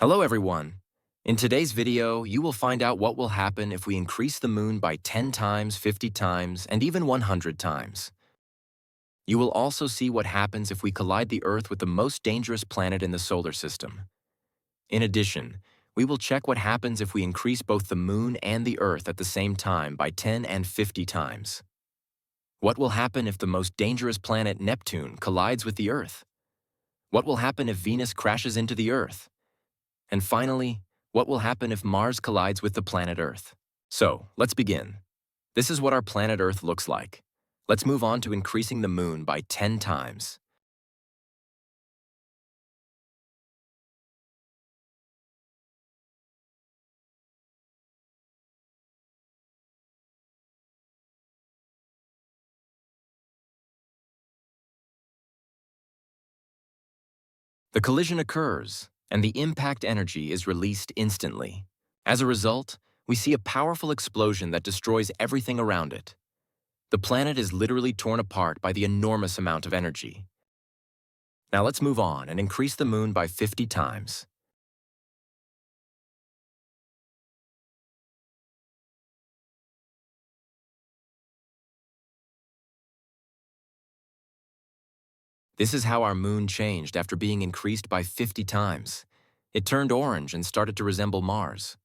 Hello everyone. In today's video, you will find out what will happen if we increase the moon by 10 times, 50 times, and even 100 times. You will also see what happens if we collide the Earth with the most dangerous planet in the solar system. In addition, we will check what happens if we increase both the moon and the Earth at the same time by 10 and 50 times. What will happen if the most dangerous planet, Neptune, collides with the Earth? What will happen if Venus crashes into the Earth? And finally, what will happen if Mars collides with the planet Earth? So, let's begin. This is what our planet Earth looks like. Let's move on to increasing the moon by 10 times. The collision occurs, and the impact energy is released instantly. As a result, we see a powerful explosion that destroys everything around it. The planet is literally torn apart by the enormous amount of energy. Now let's move on and increase the moon by 50 times. This is how our moon changed after being increased by 50 times. It turned orange and started to resemble Mars.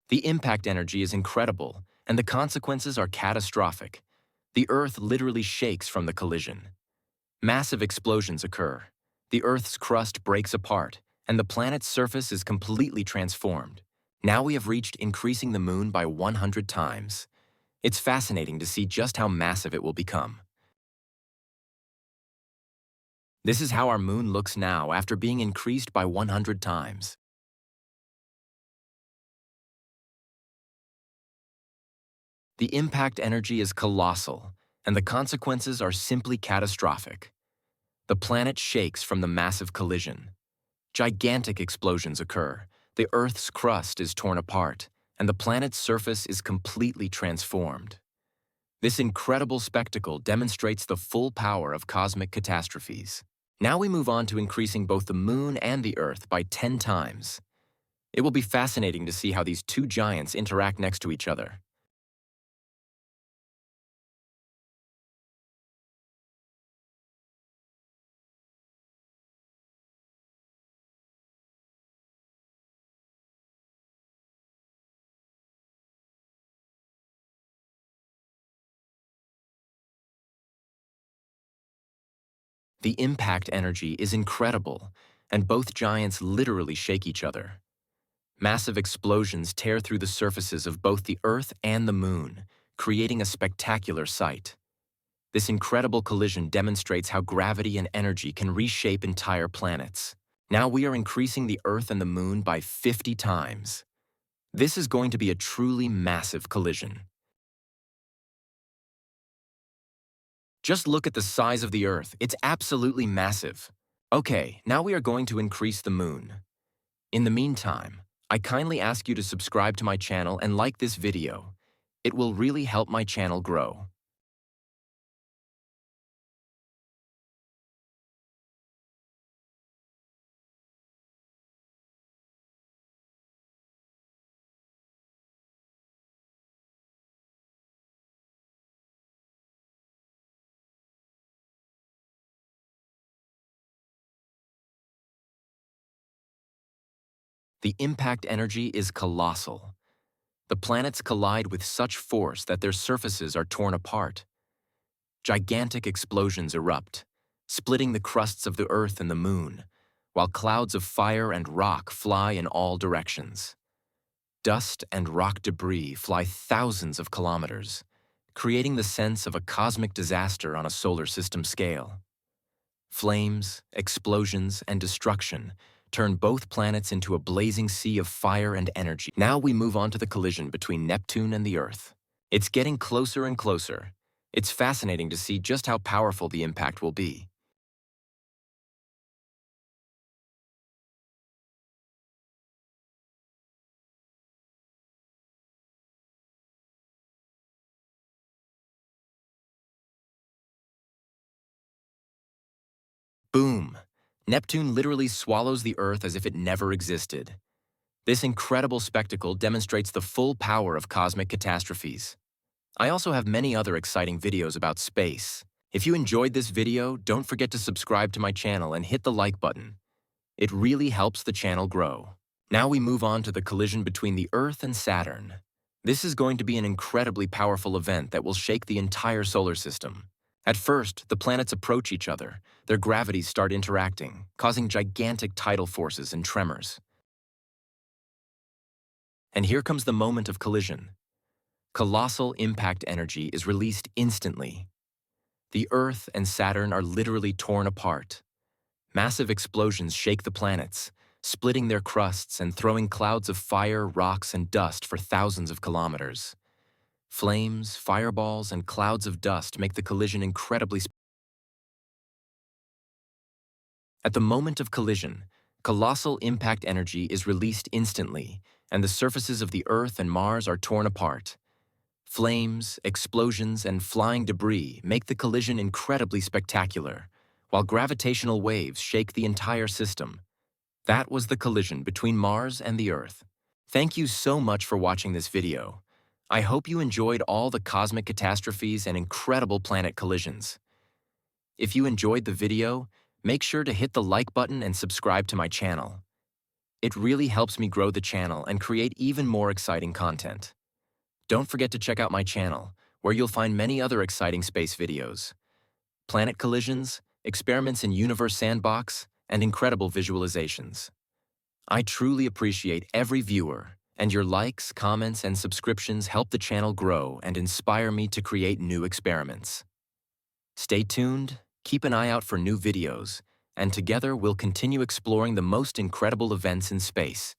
The impact energy is incredible, and the consequences are catastrophic. The Earth literally shakes from the collision. Massive explosions occur. The Earth's crust breaks apart, and the planet's surface is completely transformed. Now we have reached increasing the moon by 100 times. It's fascinating to see just how massive it will become. This is how our moon looks now after being increased by 100 times. The impact energy is colossal, and the consequences are simply catastrophic. The planet shakes from the massive collision. Gigantic explosions occur, the Earth's crust is torn apart, and the planet's surface is completely transformed. This incredible spectacle demonstrates the full power of cosmic catastrophes. Now we move on to increasing both the moon and the Earth by 10 times. It will be fascinating to see how these two giants interact next to each other. The impact energy is incredible, and both giants literally shake each other. Massive explosions tear through the surfaces of both the Earth and the Moon, creating a spectacular sight. This incredible collision demonstrates how gravity and energy can reshape entire planets. Now we are increasing the Earth and the Moon by 50 times. This is going to be a truly massive collision. Just look at the size of the Earth. It's absolutely massive. Okay, now we are going to increase the Moon. In the meantime, I kindly ask you to subscribe to my channel and like this video. It will really help my channel grow. The impact energy is colossal. The planets collide with such force that their surfaces are torn apart. Gigantic explosions erupt, splitting the crusts of the Earth and the Moon, while clouds of fire and rock fly in all directions. Dust and rock debris fly thousands of kilometers, creating the sense of a cosmic disaster on a solar system scale. Flames, explosions, and destruction turn both planets into a blazing sea of fire and energy. Now we move on to the collision between Neptune and the Earth. It's getting closer and closer. It's fascinating to see just how powerful the impact will be. Neptune literally swallows the Earth as if it never existed. This incredible spectacle demonstrates the full power of cosmic catastrophes. I also have many other exciting videos about space. If you enjoyed this video, don't forget to subscribe to my channel and hit the like button. It really helps the channel grow. Now we move on to the collision between the Earth and Saturn. This is going to be an incredibly powerful event that will shake the entire solar system. At first, the planets approach each other. Their gravities start interacting, causing gigantic tidal forces and tremors. And here comes the moment of collision. Colossal impact energy is released instantly. The Earth and Saturn are literally torn apart. Massive explosions shake the planets, splitting their crusts and throwing clouds of fire, rocks, and dust for thousands of kilometers. Flames, fireballs, and clouds of dust make the collision incredibly. At the moment of collision, colossal impact energy is released instantly, and the surfaces of the Earth and Mars are torn apart. Flames, explosions, and flying debris make the collision incredibly spectacular, while gravitational waves shake the entire system. That was the collision between Mars and the Earth. Thank you so much for watching this video. I hope you enjoyed all the cosmic catastrophes and incredible planet collisions. If you enjoyed the video, make sure to hit the like button and subscribe to my channel. It really helps me grow the channel and create even more exciting content. Don't forget to check out my channel, where you'll find many other exciting space videos. Planet collisions, experiments in Universe Sandbox, and incredible visualizations. I truly appreciate every viewer, and your likes, comments, and subscriptions help the channel grow and inspire me to create new experiments. Stay tuned, keep an eye out for new videos, and together we'll continue exploring the most incredible events in space.